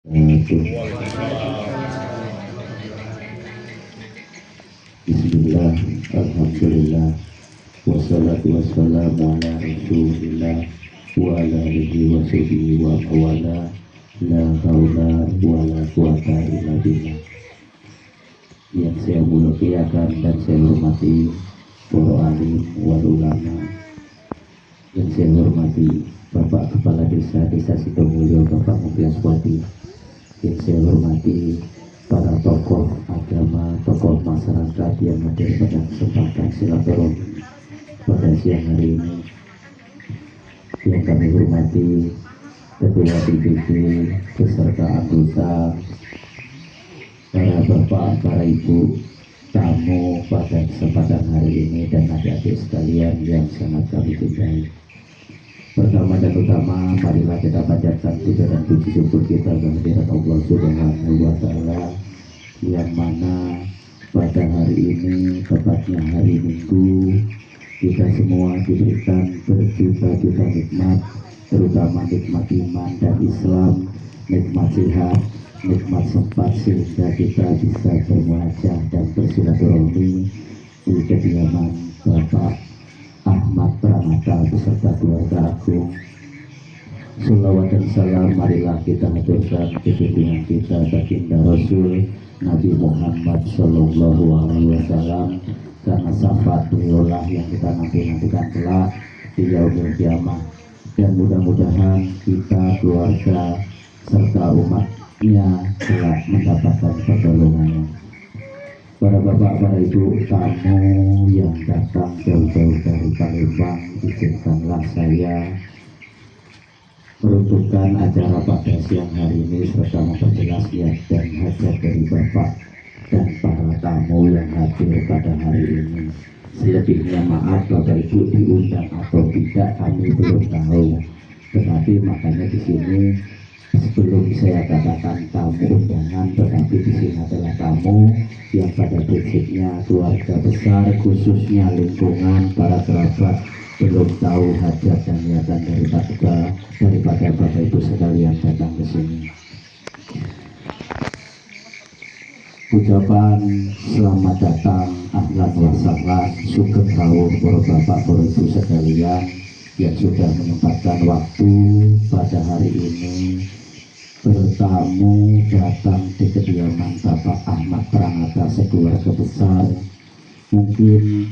Bismillah, alhamdulillah, wassalatu wassalamu ala rasulillah wa ala alihi wa sahbihi wa mawala, la haula wa la quwata illa billah. Yang saya muliakan dan saya hormati para alim wal ulama, yang saya hormati Bapak Kepala Desa Sidomulyo, Bapak Mufias Wadi, yang saya hormati para tokoh agama, tokoh masyarakat yang hadir pada kesempatan silaturahmi pada siang hari ini, yang kami hormati Ketua DPD beserta anggota, para bapak, para ibu, tamu pada kesempatan hari ini, dan adik-adik sekalian yang sangat kami cintai. Pertama dan utama, marilah kita panjatkan puja dan puji syukur kita kehadirat Allah Subhanahu wa Ta'ala, yang mana pada hari ini, tepatnya hari Minggu, kita semua diberikan berjuta-juta nikmat, terutama nikmat iman dan Islam, nikmat sehat, nikmat sempat, sehingga kita bisa bermuajah dan bersilaturahmi di kediaman Bapak Ahmad Pranata beserta keluarga agung. Sholawat dan salam marilah kita haturkan ke junjungan kita baginda Rasul Nabi Muhammad Sallallahu Alaihi Wasallam, karena syafaat beliaulah yang kita nantikan kelak di yaumil kiamah. Dan mudah-mudahan kita, keluarga serta umatnya kelak mendapatkan pertolongannya. Para bapak, para ibu, tamu yang datang jauh-jauh dari Palembang, izinkanlah saya peruntukan acara pada siang hari ini serta memperjelas niat dan hajat dari bapak dan para tamu yang hadir pada hari ini. Selebihnya maaf bapak ibu diundang atau tidak kami belum tahu, tetapi makanya di sini sebelum saya katakan tamu undangan, tetapi di sini adalah tamu yang pada prinsipnya keluarga besar, khususnya lingkungan, para kerabat belum tahu hajat dan niatan daripada bapak ibu sekalian datang ke sini. Ucapan selamat datang, ahlan wa sahlan, sugeng rawuh para bapak, para ibu sekalian yang sudah menyempatkan waktu pada hari ini bertamu datang di kediaman Bapak Ahmad Pranata sekeluarga besar. Mungkin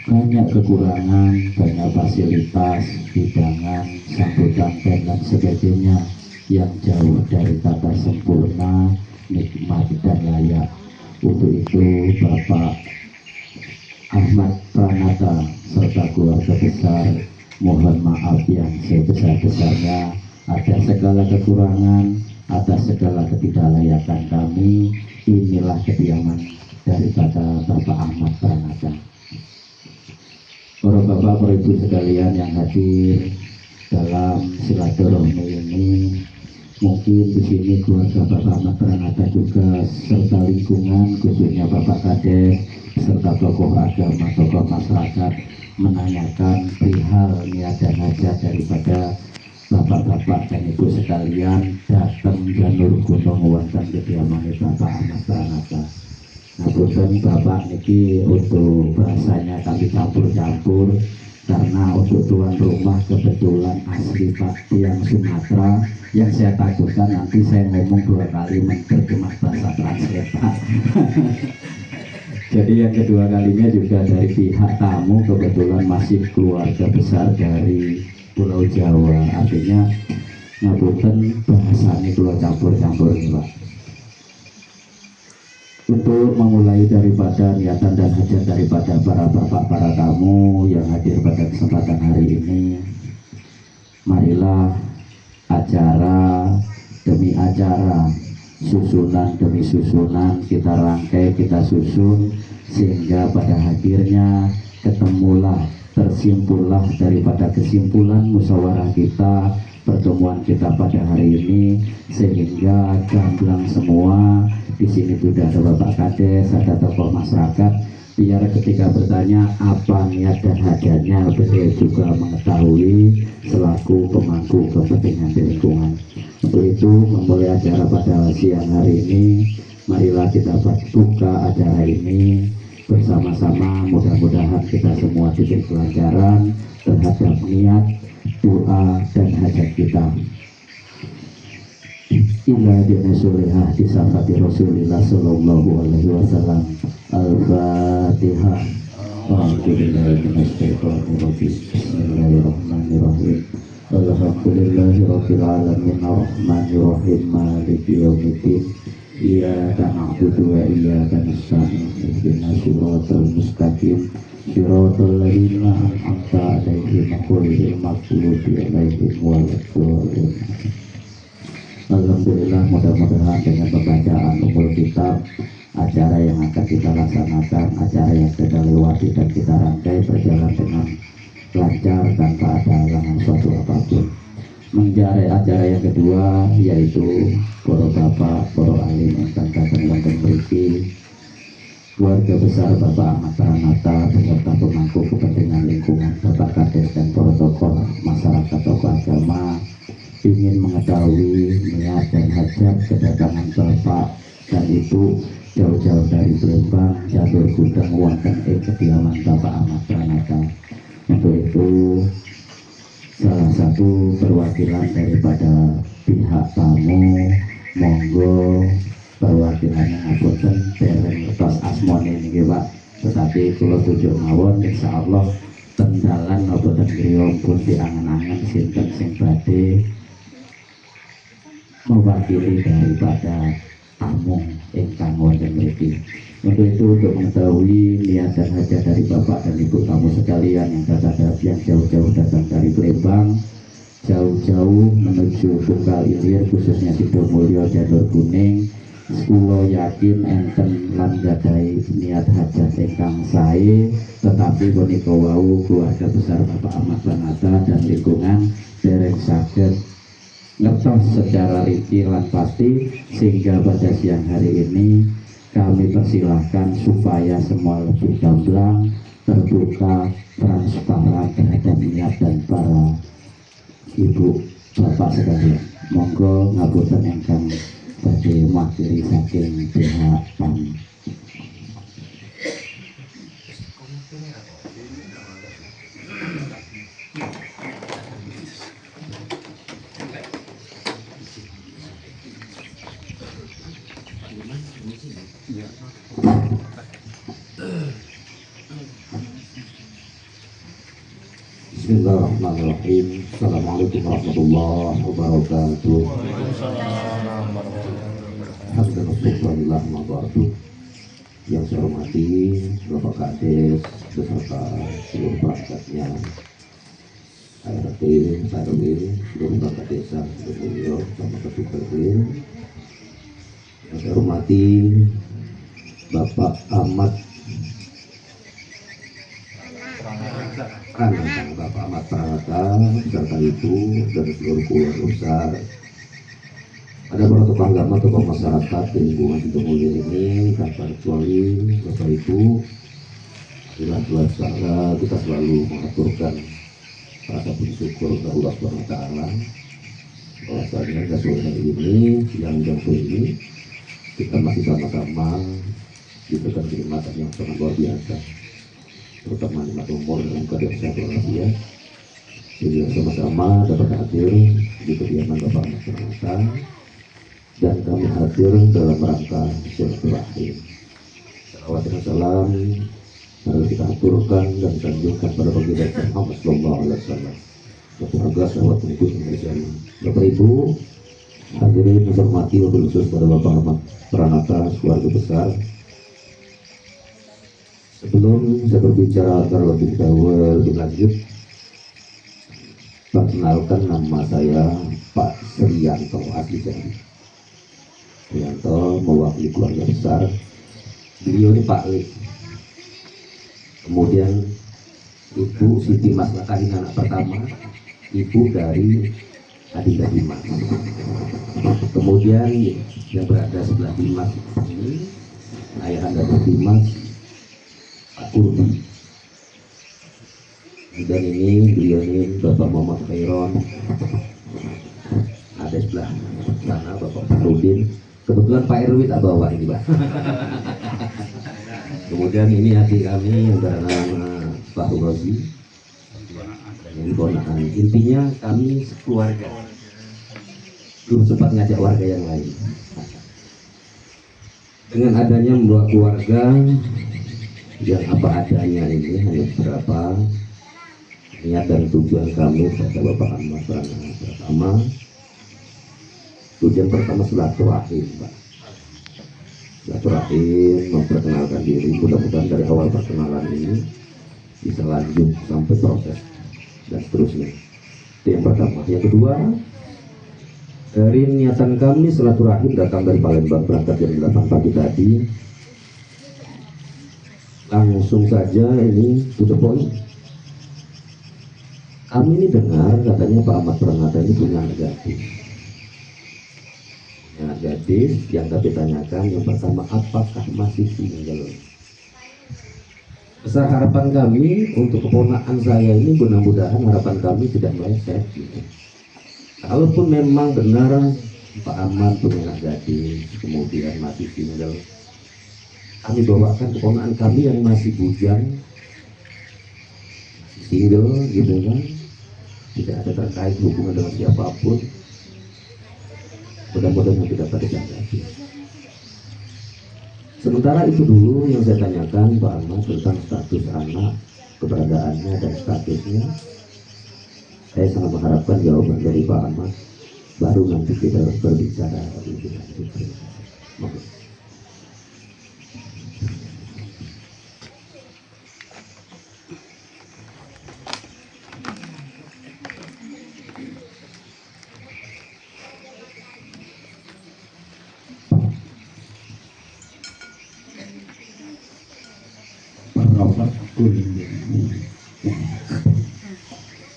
banyak kekurangan, banyak fasilitas, hidangan, sambutan dan lain sebagainya yang jauh dari kata sempurna, nikmat dan layak. Untuk itu Bapak Ahmad Pranata serta keluarga besar mohon maaf yang sebesar-besarnya atas segala kekurangan, atas segala ketidaklayakan kami. Inilah kediaman daripada Bapak Ahmad Pranata. Para bapak, para ibu sekalian yang hadir dalam silaturahmi ini, mungkin di sini keluarga Bapak Ahmad Pranata juga serta lingkungan, khususnya Bapak Kades serta tokoh agama, tokoh masyarakat menanyakan perihal niat dan hajat daripada bapak-bapak dan ibu sekalian datang janur gunung wonten kediaman Bapak Ahmad Pranata. Nah, bapak niki untuk bahasanya kami campur-campur, karena untuk tuan rumah kebetulan asli Tiang Sumatera, yang saya takutkan nanti saya ngomong dua kali menerjemah bahasa translator. Jadi yang kedua kalinya juga dari pihak tamu kebetulan masih keluarga besar dari Pulau Jawa, artinya ngapunten bahasanya kalau campur-campur nih Pak. Untuk memulai daripada niatan dan hajat daripada para bapak, para tamu yang hadir pada kesempatan hari ini, marilah acara demi acara, susunan demi susunan kita rangkai, kita susun, sehingga pada akhirnya ketemulah, tersimpullah daripada kesimpulan musyawarah kita, pertemuan kita pada hari ini, sehingga gamblang semua. Di sini sudah ada Bapak Kades, ada tokoh masyarakat, biar ketika bertanya apa niat dan hajatnya beliau juga mengetahui selaku pemangku kepentingan di lingkungan. Untuk itu memulai acara pada siang hari ini, marilah kita buka acara ini bersama-sama. Mudah-mudahan kita semua diberi kelancaran terhadap niat, doa dan hajat kita. Ila dina sulihah disafati Rasulillah sallallahu alaihi wasallam. Al-Fatihah. Bismillahirrahmanirrahim. Alhamdulillahirabbil alamin arrahmanirrahim maliki yaumiddin. Iyyaka na'budu wa iyyaka nasta'in. Ihdinas siratal mustaqim. Siratal ladzina an'amta 'alaihim ghairil maghdubi 'alaihim waladdallin. Alhamdulillah, mudah-mudahan dengan pembacaan umul kitab, acara yang akan kita laksanakan, acara yang kita lewati dan kita rangkai berjalan dengan lancar tanpa ada halangan suatu apapun. Menjarai acara yang kedua yaitu para bapak, para alim ingkang datang wonten mriki, keluarga besar Bapak Ahmad Pranata beserta pemangku kepentingan lingkungan, Bapak Kades dan para tokoh masyarakat, tokoh agama ingin mengetahui niat dan hajat kedatangan Bapak dan Ibu jauh-jauh dari Palembang, jalur Gudang wonten ing kediaman Bapak Ahmad Pranata. Untuk itu salah satu perwakilan daripada pihak tamu, monggo perwakilannya ngapunten dereng ngertos asmone niki Pak, tetapi kula tujuk mawon insyaallah tendalan napa ten griya pun diangen-angen sinten sing badhe mewakili daripada tamu ingkang wonten mriki. Untuk itu, untuk mengetahui niat dan hajat dari Bapak dan Ibu tamu sekalian yang jauh-jauh datang dari Palembang, jauh-jauh menuju Tunggal Ilir, khususnya Sidomulyo jalur kuning, kula yakin enten lan gadhahi niat hajat ingkang sae, tetapi punika wau keluarga besar Bapak Ahmad Pranata dan lingkungan dereng saged ngertos secara rinci lan pasti, sehingga pada siang hari ini kami persilahkan supaya semua lebih gamblang, terbuka, transparan terhadap niat dan para ibu bapak sekalian. Monggo ngapunten ingkang badhe mewakili saking pihak kami. Bismillahirrahmanirrahim. Assalamualaikum warahmatullahi wabarakatuh. Alhamdulillah wabarakatuh. Yang saya hormati Bapak Kades beserta seluruh perangkatnya, ART, RW, seluruh perangkat desa, seluruh sama ketua RW. Yang saya hormati Bapak Ahmad Bapak Ahmad Pranata beserta Ibu dan seluruh keluarga besar. Ada para tokoh agama, tokoh masyarakat di lingkungan Sidomulyo ini, tanpa kecuali Bapak Ibu. Dengan keluarga kita selalu mengaturkan rasa bersyukur kepada Allah Subhanahu wa Ta'ala. Bahwasanya pada sore hari ini, siang jangkau ini, kita masih sama-sama diberikan kenikmatan yang sangat luar biasa, terutama nikmat umur dalam keadaan sehat walafiat, sehingga sama-sama dapat hadir di kediaman Bapak Ahmad Pranata dan kami hadir dalam rangka silaturahim. Salawat dan salam harus kita aturkan dan sanjungkan pada baginda Muhammad sallallahu alaihi wasallam. Keluarga sahabat pengikut Indonesia, Bapak Ibu hadirin hormati, wabil khusus pada Bapak Ahmad Pranata keluarga besar. Sebelum saya berbicara terlebih dahulu lebih lanjut, perkenalkan nama saya Pak Sriyanto Asli Jambi. Sriyanto mewakili keluarga besar. Beliau ini Pak Lik. Kemudian Ibu Siti Maslakahin anak pertama, ibu dari Adinda Dimas. Kemudian yang berada sebelah Dimas ini ayahanda Dimas, Kurdi. Dan ini beliau ini Bapak Muhammad Khairon, ada sebelah sana Bapak Farudin. Kebetulan Pak RW tak bawa ini Pak. Kemudian ini adik kami yang bernama Pak Rozi, yang ponakan. Intinya kami sekeluarga. Belum sempat ngajak warga yang lain. Dengan adanya membawa keluarga yang apa adanya ini, hanya beberapa niat dan tujuan kami pada Bapak Ahmad pertama. Tujuan pertama silaturahim, Pak. Silaturahim, memperkenalkan diri. Mudah-mudahan dari awal perkenalan ini bisa lanjut sampai proses dan seterusnya. Itu yang pertama. Yang kedua, dari niatan kami silaturahim datang dari Palembang, berangkat jam 8 pagi tadi. Langsung saja ini to the point. Kami ini dengar katanya Pak Ahmad Pranata ini punya anak gadis. Anak gadis yang kami tanyakan yang pertama, apakah masih single? Besar harapan kami untuk keponakan saya ini, mudah-mudahan harapan kami tidak meleset gitu. Kalaupun memang benar Pak Ahmad punya anak gadis kemudian masih single, kami bawakan keponakan kami yang masih bujang, masih single gitu kan, tidak ada terkait hubungan dengan siapapun. Mudah-mudahan tidak terjadi. Sementara itu dulu yang saya tanyakan Pak Ahmad tentang status anak, keberadaannya dan statusnya. Saya sangat mengharapkan jawaban dari Pak Ahmad. Baru nanti kita berbicara lebih lanjut.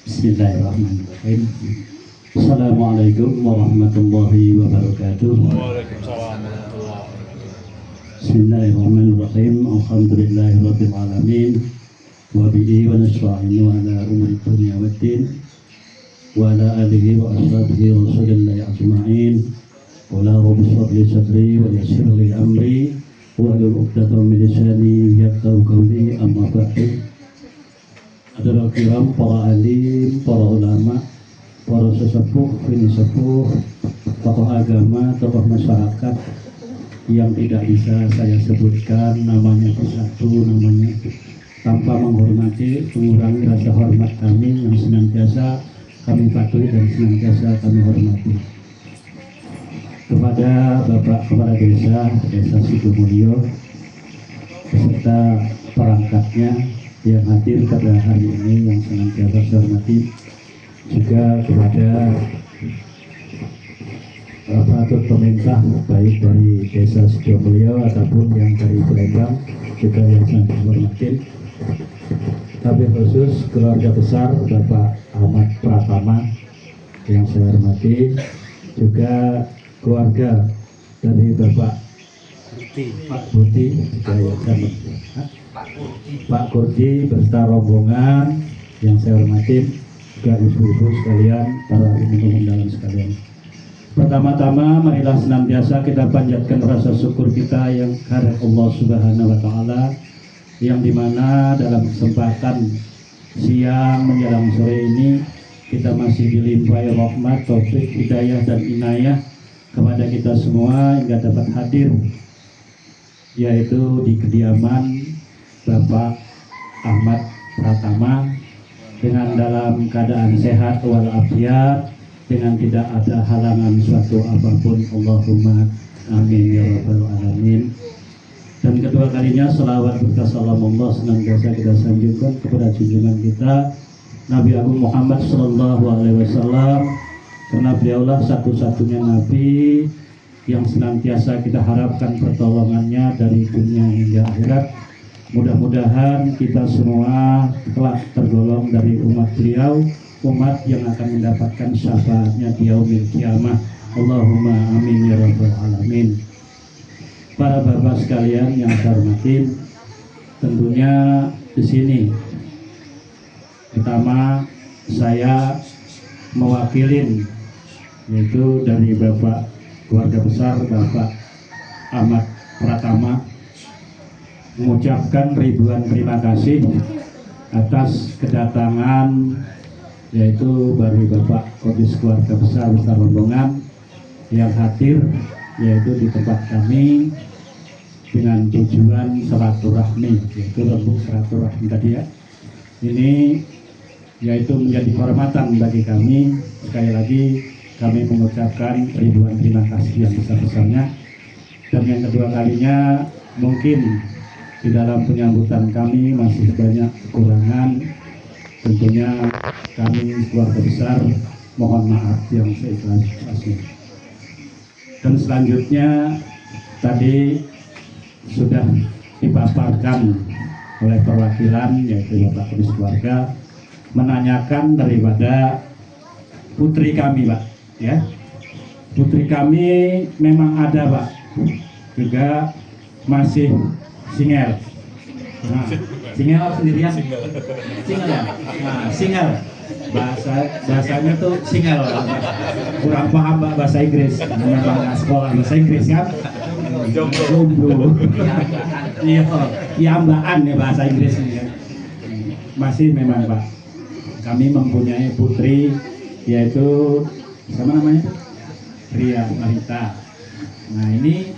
Bismillahirrahmanirrahim. Assalamualaikum warahmatullahi wabarakatuh. Bismillahirrahmanirrahim. Alhamdulillahirabbil alamin. Wa bihi wa nasta'inu ala umuri dunya waddin. Wa ala alihi wa ashabihi rasulillahi ajma'in. Wa la rabbi shrah li sadri wa yassir li amri wa hlul 'uqdatam min lisani yafqahu qawli. Amma ba'du. Adalah kiram para alim, para ulama, para sesepuh, ini sepuh, tokoh agama, tokoh masyarakat yang tidak bisa saya sebutkan namanya persatu, namanya tanpa menghormati, mengurangi rasa hormat kami yang senantiasa kami patuhi dan senantiasa kami hormati. Kepada Bapak Kepala Desa Sidomulyo beserta perangkatnya yang hadir pada hari ini yang senantiasa saya hormati, juga kepada aparatur pemerintah baik dari Desa Sidomulyo ataupun yang dari Palembang juga yang sangat hormati. Tapi khusus keluarga besar Bapak Ahmad Pratama yang saya hormati, juga keluarga dari Bapak Pak Budi, Pak Kurdi beserta rombongan yang saya hormati, juga ibu-ibu sekalian, para teman-teman dalam sekalian. Pertama-tama marilah senantiasa kita panjatkan rasa syukur kita yang kehadirat Allah Subhanahu wa taala, yang dimana dalam kesempatan siang menjelang sore ini kita masih dilimpahi rahmat, taufik, hidayah dan inayah kepada kita semua hingga dapat hadir, yaitu di kediaman Bapak Ahmad Pratama dengan dalam keadaan sehat walafiat, dengan tidak ada halangan suatu apapun. Allahumma amin ya rabbal alamin. Dan kedua kalinya selawat berkah salam Allah senantiasa kita sanjungkan kepada junjungan kita Nabi Agung Muhammad sallallahu alaihi wasallam, karena beliaulah satu-satunya nabi yang senantiasa kita harapkan pertolongannya dari dunia hingga akhirat. Mudah-mudahan kita semua telah tergolong dari umat beliau, umat yang akan mendapatkan syafaatnya di yaumil kiamah. Allahumma amin ya rabbal alamin. Para bapak sekalian yang saya hormati, tentunya di sini pertama saya mewakilin, yaitu dari Bapak keluarga besar Bapak Ahmad Pratama, mengucapkan ribuan terima kasih atas kedatangan, yaitu dari Bapak Kodis keluarga besar Besar Rombongan yang hadir, yaitu di tempat kami dengan tujuan silaturahmi, yaitu rembuk silaturahmi tadi ya. Ini yaitu menjadi kehormatan bagi kami. Sekali lagi kami mengucapkan ribuan terima kasih yang besar-besarnya. Dan yang kedua kalinya, mungkin di dalam penyambutan kami masih banyak kekurangan. Tentunya kami keluarga besar mohon maaf yang seikhlas-ikhlasnya. Dan selanjutnya tadi sudah dipaparkan oleh perwakilan, yaitu Bapak Kodis keluarga, menanyakan daripada putri kami, Pak, ya. Putri kami memang ada, Pak, juga masih single. Nah, single sendirian, single ya. Nah, single bahasanya tuh single. Kurang paham, Pak, bahasa Inggris. Memang nggak sekolah bahasa Inggris kan. Jomblo. Iya, iambaan ya bahasa Inggrisnya. Masih memang, Pak, kami mempunyai putri, yaitu sama namanya Ria Marita. Nah, ini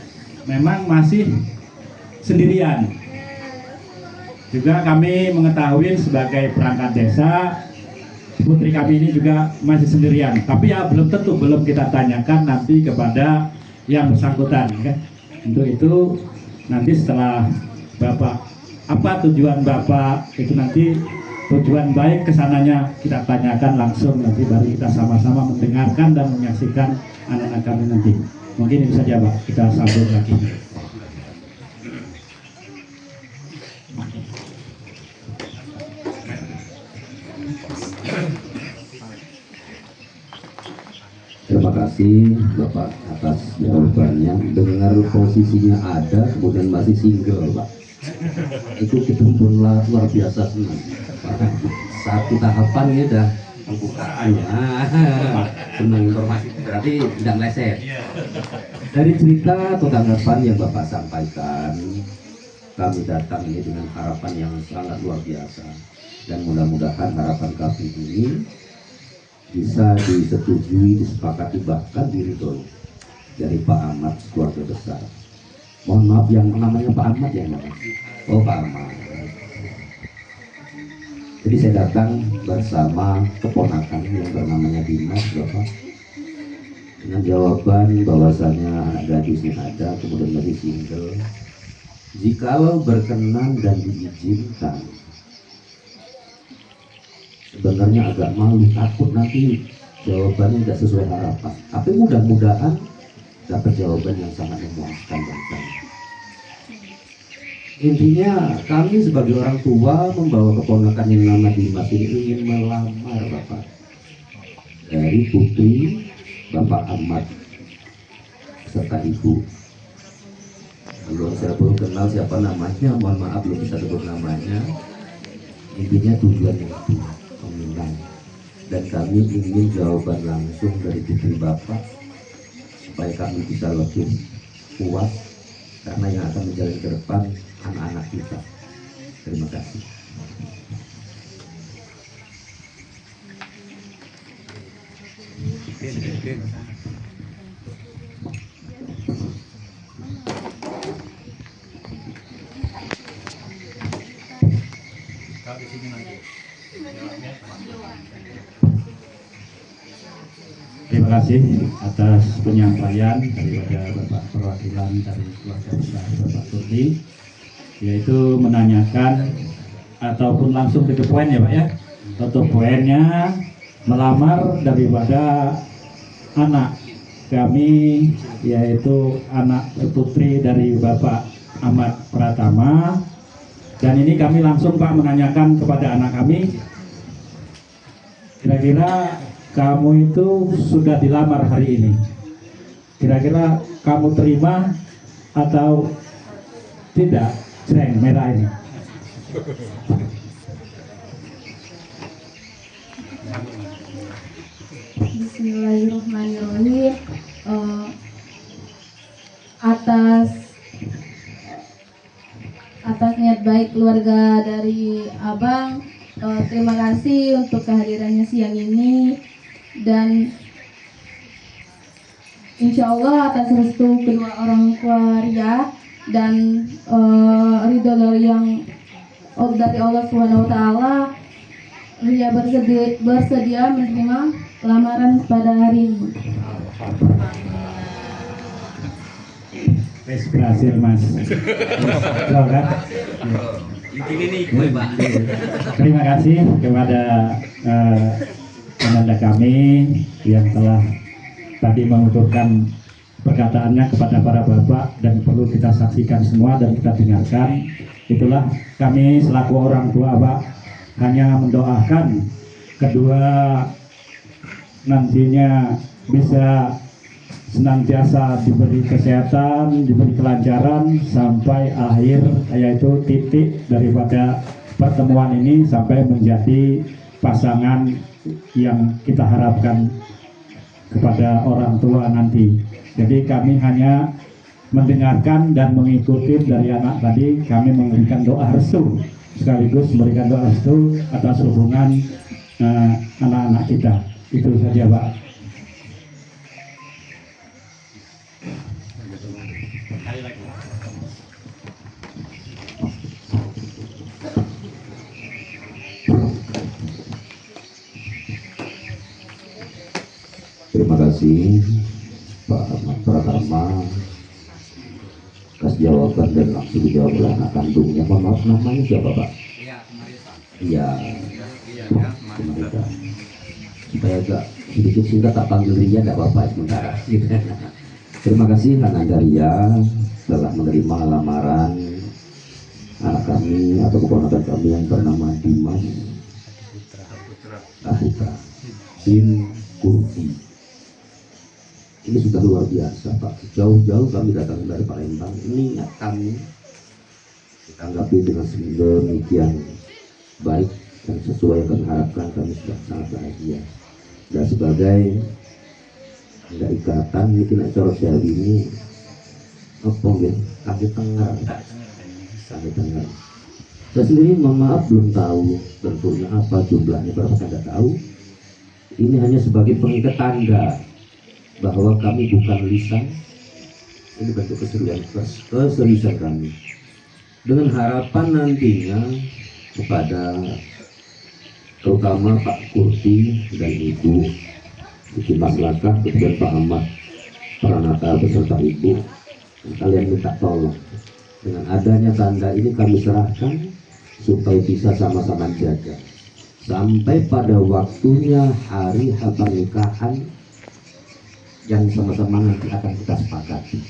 memang masih sendirian. Juga kami mengetahui sebagai perangkat desa, putri kami ini juga masih sendirian. Tapi ya belum tentu, belum kita tanyakan nanti kepada yang bersangkutan, kan? Untuk itu nanti setelah Bapak, apa tujuan Bapak itu, nanti tujuan baik kesananya kita tanyakan langsung, nanti baru kita sama-sama mendengarkan dan menyaksikan anak-anak kami nanti. Mungkin itu saja, Pak, kita sambung lagi. Terima kasih Bapak atas jawabannya. Dengar posisinya ada, kemudian masih single, Pak. Itu betul-betul luar biasa senang. Satu tahapan ini udah pembukaannya. Senang informasi, berarti tidak meleset. Dari cerita atau tanggapan yang Bapak sampaikan, kami datang ini dengan harapan yang sangat luar biasa. Dan mudah-mudahan harapan kami ini bisa disetujui, disepakati, bahkan diridhoi dari Pak Ahmad keluarga besar. Mohon maaf, yang namanya Pak Ahmad ya, Mas? Oh, Pak Ahmad. Jadi saya datang bersama keponakan yang bernamanya Dimas, Bapak, dengan jawaban bahwasanya anak gadisnya ada, kemudian masih single. Jikalau berkenan dan diizinkan, sebenarnya agak malu, takut nanti jawabannya tidak sesuai harapan. Tapi mudah-mudahan dapat jawaban yang sangat memuaskan dan sangat. Intinya kami sebagai orang tua membawa keponakan yang nama Dimas ini ingin melamar, Bapak, dari putri Bapak Ahmad serta Ibu. Belum, saya belum kenal siapa namanya, mohon maaf belum bisa sebut namanya. Intinya tujuannya itu meminang, dan kami ingin jawaban langsung dari putri Bapak supaya kami bisa lebih puas, karena yang akan menjalani ke depan anak-anak kita. Terima kasih. Terima kasih atas penyampaian daripada Bapak perwakilan dari keluarga besar Bapak Turdi, yaitu menanyakan ataupun langsung ke poin ya, Pak, ya. Untuk poinnya melamar daripada anak kami, yaitu anak putri dari Bapak Ahmad Pratama. Dan ini kami langsung, Pak, menanyakan kepada anak kami, kira-kira kamu itu sudah dilamar hari ini, kira-kira kamu terima atau tidak, cereng merah ini? Bismillahirrahmanirrahim. Atas niat baik keluarga dari Abang, terima kasih untuk kehadirannya siang ini, dan insya Allah atas restu kedua orang tua Ria dan ridho dari Allah Subhanahu Wa Taala, Ria bersedia menerima lamaran pada hari ini. Berhasil Mas. Kan? Terima kasih kepada penanda kami yang telah tadi menuturkan perkataannya kepada para bapak dan perlu kita saksikan semua dan kita dengarkan. Itulah kami selaku orang tua Pak hanya mendoakan kedua nantinya bisa senantiasa diberi kesehatan, diberi kelancaran sampai akhir, yaitu titik daripada pertemuan ini sampai menjadi pasangan yang kita harapkan kepada orang tua nanti. Jadi kami hanya mendengarkan dan mengikuti dari anak tadi, kami memberikan doa restu sekaligus memberikan doa restu atas hubungan anak-anak kita. Itu saja Pak. Terima kasih Pak Ahmad Pratama atas jawaban dan langsung dijawab oleh anak kandungnya. Maaf, namanya siapa Pak? Iya, Marita. Supaya agak sedikit singkat tak panggil Ria, tidak apa-apa sementara. Terima kasih Ananda Ria telah menerima lamaran anak kami atau keponakan kami yang bernama Dimas Putra bin Kurti. Ini sudah luar biasa Pak, jauh-jauh kami datang dari Palembang, niat kami ditanggapi dengan sedemikian baik dan sesuai yang kami harapkan. Kami sudah sangat bahagia dan sebagai ada ikatan mungkin acara siang ini apa ya, kaki tengah. Saya sendiri mohon maaf belum tahu bentuknya apa, jumlahnya berapa saya tidak tahu. Ini hanya sebagai pengikat tanda bahwa kami bukan lisan, ini bentuk keseriusan kami, dengan harapan nantinya kepada terutama Pak Kurti dan Ibu Dimas Laka, kemudian Pak Ahmad Pranata beserta Ibu, kalian minta tolong dengan adanya tanda ini kami serahkan supaya bisa sama-sama jaga sampai pada waktunya hari pernikahan yang sama-sama nanti akan kita sepakati.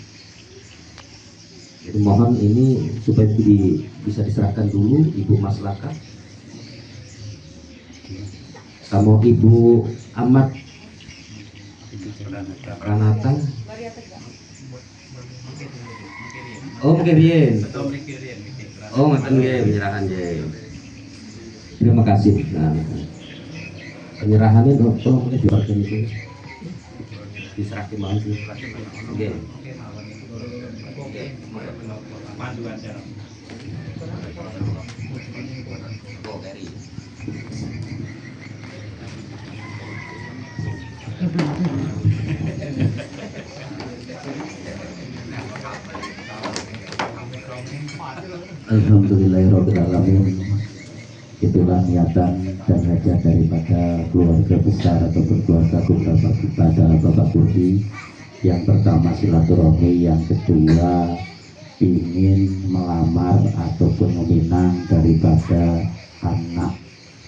Jadi mohon ini supaya bisa diserahkan dulu Ibu Maslaka sama Ibu Ahmad Pranata. Oh mungkin oh ngeten nggih penyerahan nggih. Terima kasih. Nah, penyerahannya tolong mungkin dibagian itu diserahkan mau sih. Oke. Pandu acara. Alhamdulillahirrahmanirrahim. Itulah niatan dan hajat daripada keluarga besar atau keluarga beberapa kita adalah Bapak Kurti. Yang pertama silaturahmi, yang kedua ingin melamar ataupun meminang daripada anak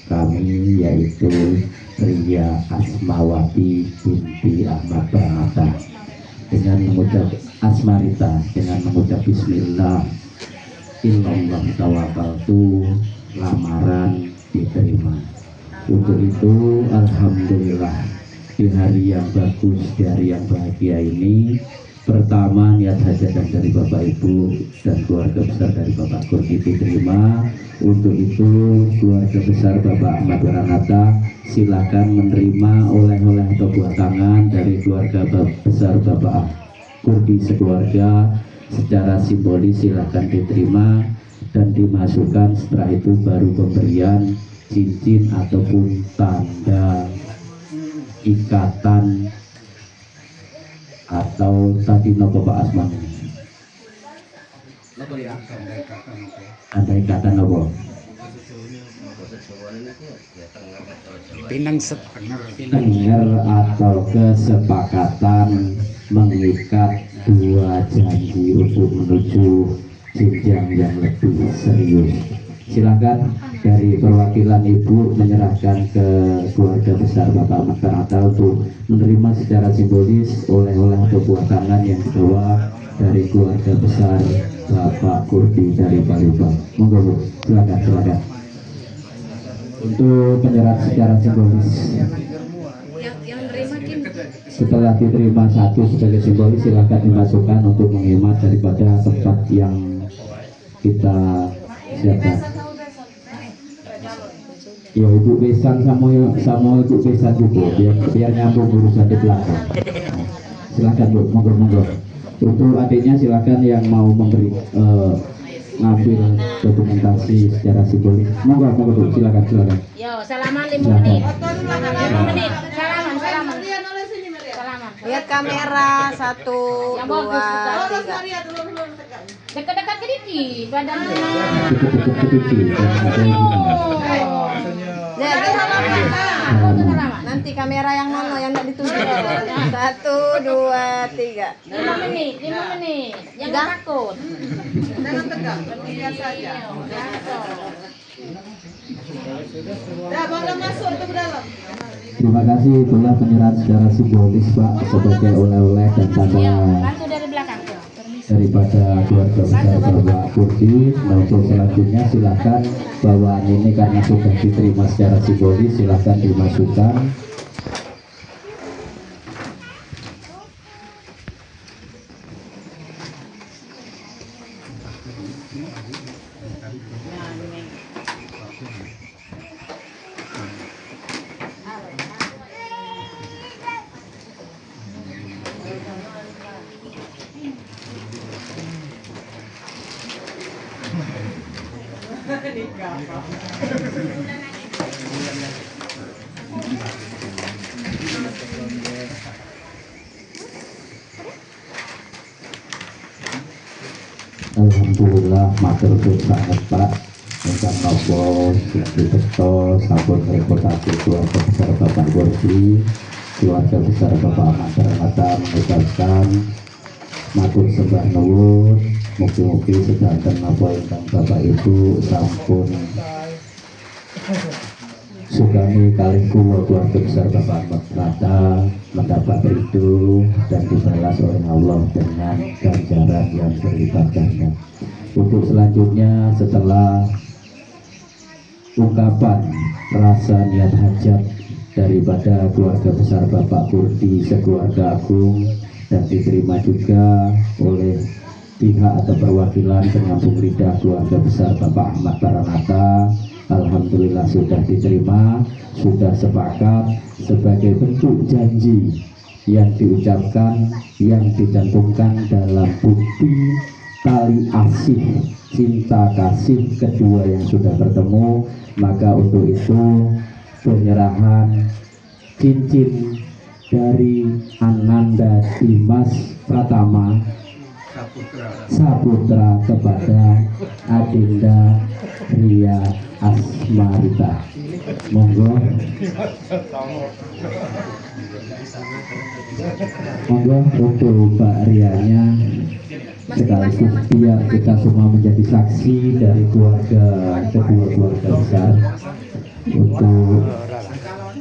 kami, yaitu Ria Asmawati binti Ahmad Pranata, dengan mengucap Asmarita, dengan mengucap Bismillah Illallah tawakaltu, lamaran diterima. Untuk itu alhamdulillah di hari yang bagus, di hari yang bahagia ini Pertama, niat hajatan dari Bapak Ibu dan keluarga besar dari Bapak Kurdi diterima. Untuk itu keluarga besar Bapak Ahmad Baranata silakan menerima oleh-oleh atau buah tangan dari keluarga besar Bapak Kurdi sekeluarga secara simbolis. Silakan diterima dan dimasukkan. Setelah itu baru pemberian cincin ataupun tanda ikatan atau tadi nopo Pak Asman tanda ikatan nopo dengar atau kesepakatan mengikat dua janji untuk menuju jenjang yang lebih serius. Silakan dari perwakilan Ibu menyerahkan ke keluarga besar Bapak Ahmad Baranata untuk menerima secara simbolis oleh-oleh atau buah tangan yang dibawa dari keluarga besar Bapak Kurdi dari Palembang. Monggo Bu, silakan. Untuk penyerahan secara simbolis. Setelah diterima satu sebagai simbolis, silakan dimasukkan untuk menghemat daripada tempat yang kita siapkan. Ya Ibu Besan sama Ibu Besan juga biar nyambung urusan di belakang. Silakan Bu, monggo. Untuk adiknya silakan yang mau memberi ngambil dokumentasi secara simbolis. Monggo Bu, silakan. Yo, salaman 5 menit. 5 menit. Salaman. Lihat kamera 1, 2, 3. Dekat-dekat ke dikit badan. Nanti kamera yang mana yang nggak dituju? 1, 2, 3. 5 menit. Jangan takut. Jangan tegang, lihat saja. Boleh masuk ke dalam. Terima kasih, itulah penyerahan secara simbolis Pak sebagai oleh-oleh dan tanda Bantu dari belakang. daripada keluarga besar Bapak Kurdi. Nah, untuk selanjutnya silakan bawaan ini karena sudah diterima secara simbolis, silakan dimasukkan. Alhamdulillah matur suwun sanget Pak ingkang nopo Gusti Bekto sampun ngrepotake keluarga besar Bapak Kurdi, keluarga besar Bapak Ahmad Baranata mengucapkan matur sembah nuwun. Mugi-mugi sedanten napa ingkang Bapak Ibu sampun sugani kalih kula keluarga besar Bapak Ahmad Baranata mendapat ridho dan dibalas oleh Allah dengan ganjaran yang berlipat ganda. Untuk selanjutnya setelah ungkapan rasa niat hajat daripada keluarga besar Bapak Kurdi sekeluarga agung dan diterima juga oleh pihak atau perwakilan penyambung lidah keluarga besar Bapak Ahmad Baranata, alhamdulillah sudah diterima, sudah sepakat sebagai bentuk janji yang diucapkan, yang dicantumkan dalam bukti tali asih cinta kasih kedua yang sudah bertemu. Maka untuk itu penyerahan cincin dari Ananda Dimas Pratama Saputra kepada Adinda Ria Asmarita. Monggo untuk Mbak Rianya sekaligus biar kita semua menjadi saksi dari kedua keluarga besar. Untuk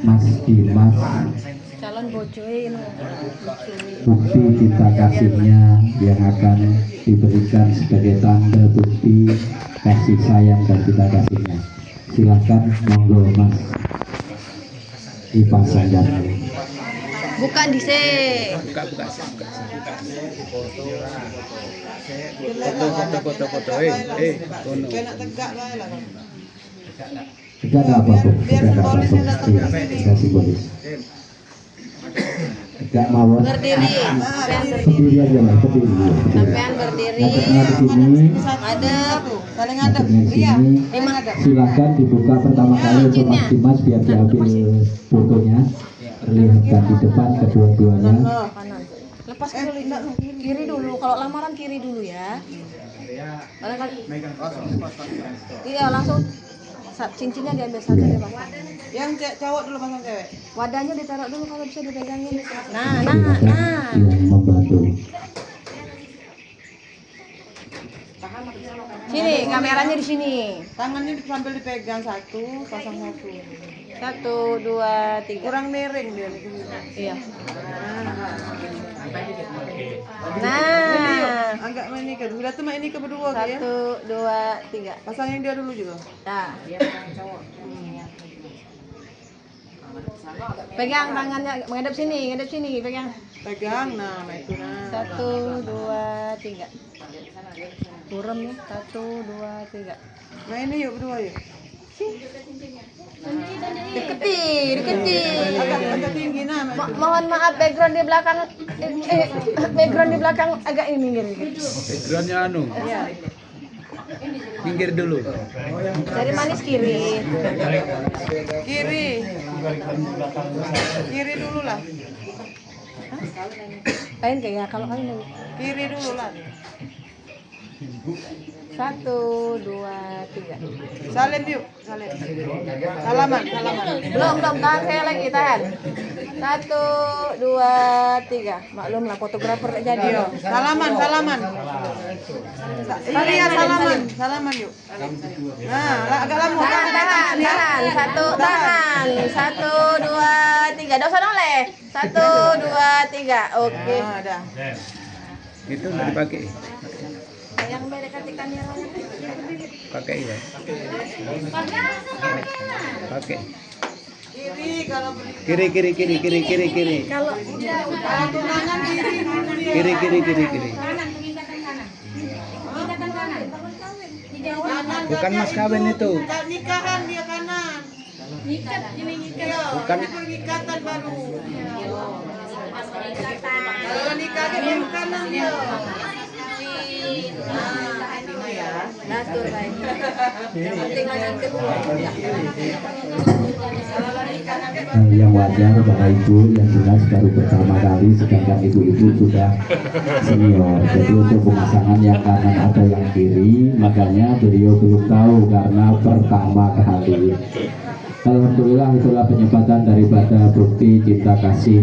Mas Dimas Calon bojoe bukti cinta kasihnya yang akan diberikan sebagai tanda bukti kasih sayang dan cinta kasihnya. Silakan monggo Mas dipasangkan. Buka di se. Buka. Foto. Kono. Tidak ada apa-apa. Tidak simbolis. Tidak mawon. Berdiri. Berdiri aja lah, berdiri. Sampean berdiri. Ngadepnya di sini. Adep. Saling Ngadepnya di sini. Silakan dibuka pertama kali untuk Mas biar diambil fotonya. Perlihatkan di depan kedua-duanya. Kanan. Lepas dulu kiri dulu. Kalau lamaran kiri dulu ya. Iya langsung. Cincinnya diambil saja deh Bang. yang cowok dulu pasang cewek. Wadahnya ditaruh dulu kalau bisa dipegangin. Nah. Yang membantu. Sini, kameranya di sini. Tangannya sambil dipegang satu, pasang satu. 1, 2, 3. Kurang miring dia nih. Iya. Nah. Agak main nikah. Udah tuh main nikah berdua 1, ya. 2, 3. Pasangin dia dulu juga. Nah. Pegang tangannya, menghadap sini, pegang. Pegang, nah itu nah. 1, 2, 3. Turun nih, 1, 2, 3. Main ini yuk berdua yuk. Deketin. Agak tinggi nah. Mohon maaf background di belakang background di belakang agak ini minggir. Backgroundnya anu. Iya. Minggir dulu. Dari manis kiri. Kiri dulu lah. Lain kayak kalau kalian Kiri dulu lah. 1, 2, 3. Salim yuk, salim. Salaman. Belum tahan saya lagi tahan. 1, 2, 3. Maklum lah fotografer jadi. Salaman. Iya salaman yuk. Nah, agak lama. Tahan. 1, 2, 3. Dosa noleh. 1, 2, 3. Oke. Nah, dah. Itu udah dipakai. Yang mereka kamera. Pakai ya. Pakai. Kiri kalau Kiri. Kalau tunangan kiri dulu dia. Kiri. Bukan mas kawin itu. Nikahan dia kanan. Bukan. Pernikahan baru. Kalau nikahnya baru kanan dia. Natur baik. Yang wajar Bapak Ibu yang jelas baru pertama kali, sedangkan ibu-ibu sudah senior. Jadi untuk pemasangan yang kanan atau yang kiri, makanya beliau belum tahu karena pertama kali. Alhamdulillah itulah penyempatan daripada bukti cinta kasih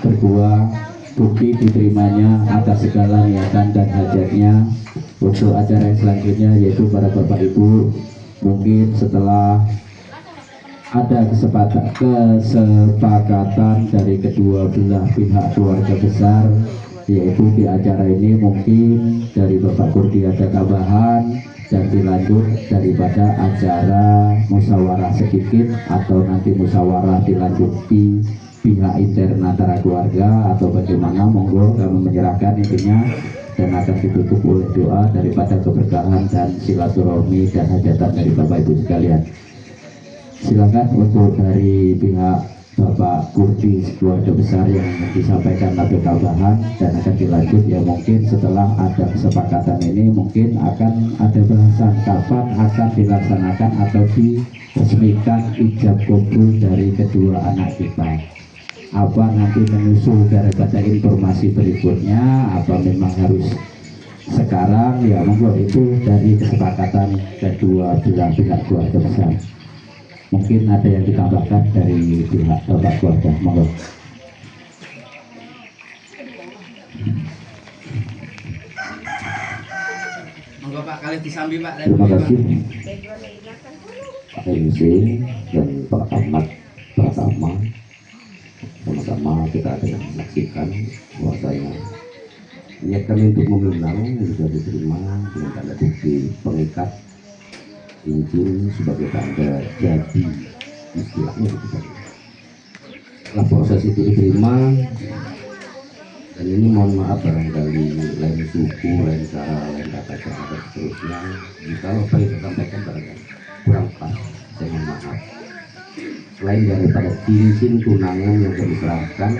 berdua, bukti diterimanya atas segala niatan dan hajatnya. Untuk acara yang selanjutnya yaitu para Bapak Ibu, mungkin setelah ada kesepakatan dari kedua belah pihak keluarga besar, yaitu di acara ini mungkin dari Bapak Kurdi ada tambahan dan dilanjut daripada acara musyawarah sedikit atau nanti musyawarah dilanjuti pihak intern antara keluarga atau bagaimana, monggo kami menyerahkan intinya, dan akan ditutup oleh doa daripada keberkahan dan silaturahmi dan hajatan dari Bapak Ibu sekalian. Silakan untuk dari pihak Bapak Kurdi keluarga besar yang disampaikan lebih tambahan, dan akan dilanjut ya mungkin setelah ada kesepakatan ini mungkin akan ada bahasan kapan akan dilaksanakan atau diresmikan ijab kabul dari kedua anak kita. Apa nanti menyusul daripada informasi berikutnya, apa memang harus sekarang, ya monggo itu dari kesepakatan kedua belah pihak keluarga besar. Mungkin ada yang ditambahkan dari pihak Bapak keluarga, monggo. Monggo Pak, kali disambi Pak. Terima kasih Pak MC dan Pak Ahmad Pratama. Sama-sama kita akan menyaksikan bahwasanya niat kami untuk meminang juga diterima dengan tanda bukti pengikat cincin sebagai tanda jadi, istilahnya begitu. setelah proses itu diterima, dan ini mohon maaf barangkali lain suku, lain cara, lain kata cara dan seterusnya, jika apa yang saya sampaikan barangkali kurang pas, saya mohon maaf. Selain daripada cincin tunangan yang kami serahkan,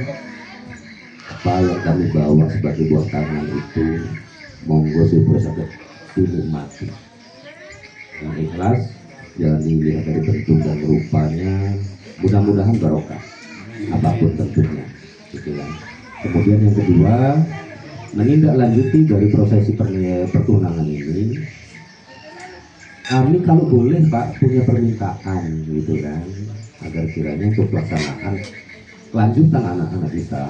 apa yang kami bawa sebagai buah tangan itu monggo supaya sakit dinikmati yang ikhlas, jangan dilihat dari bentuk dan rupanya, mudah-mudahan barokah apapun bentuknya gitu kan. Kemudian yang kedua, menindaklanjuti dari prosesi pertunangan ini, kami kalau boleh Pak punya permintaan gitu kan, agar kiranya untuk pelaksanaan kelanjutan anak-anak kita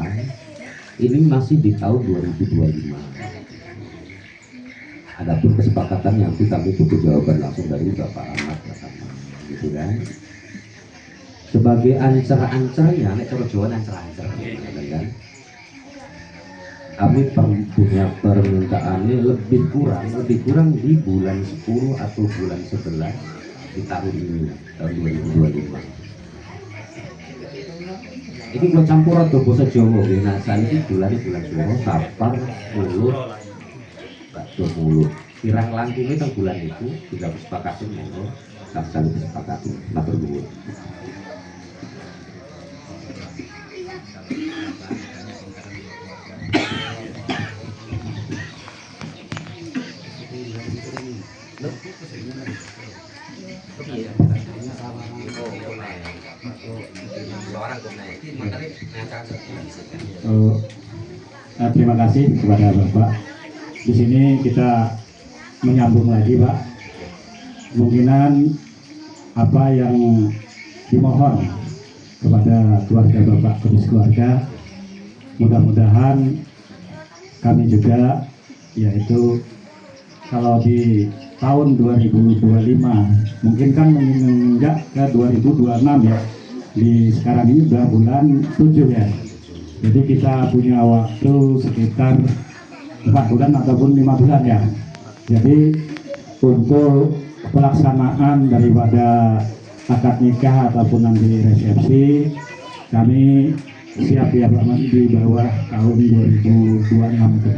ini masih di tahun 2025. Adapun kesepakatan yang kami butuh jawaban langsung dari Bapak Ahmad Pratama, gitu kan. Sebagai ancer-ancernya, nek cara Jawa ancer-ancer, kan. Kami punya permintaannya lebih kurang di bulan 10 atau bulan 11 di tahun ini, tahun 2025. Ini kalau campur atau bahasa Jawa, nah saat ini bulan Suro, Sapar, Mulut, Bakso Mulut, kirang langkungnya tentang bulan itu sudah kesepakatan monggo, sama kesepakatan, matur nuwun. Terima kasih kepada Bapak. Di sini kita menyambung lagi, Pak. Kemungkinan apa yang dimohon kepada keluarga Bapak, khusus keluarga, mudah-mudahan kami juga, yaitu kalau di tahun 2025 mungkin kan menginjak ke 2026 ya. Di sekarang ini sudah bulan 7 ya. Jadi kita punya waktu sekitar 4 bulan ataupun 5 bulan ya. Jadi untuk pelaksanaan daripada akad nikah ataupun nanti resepsi, kami siap ya Pak di bawah tahun 2026 itu.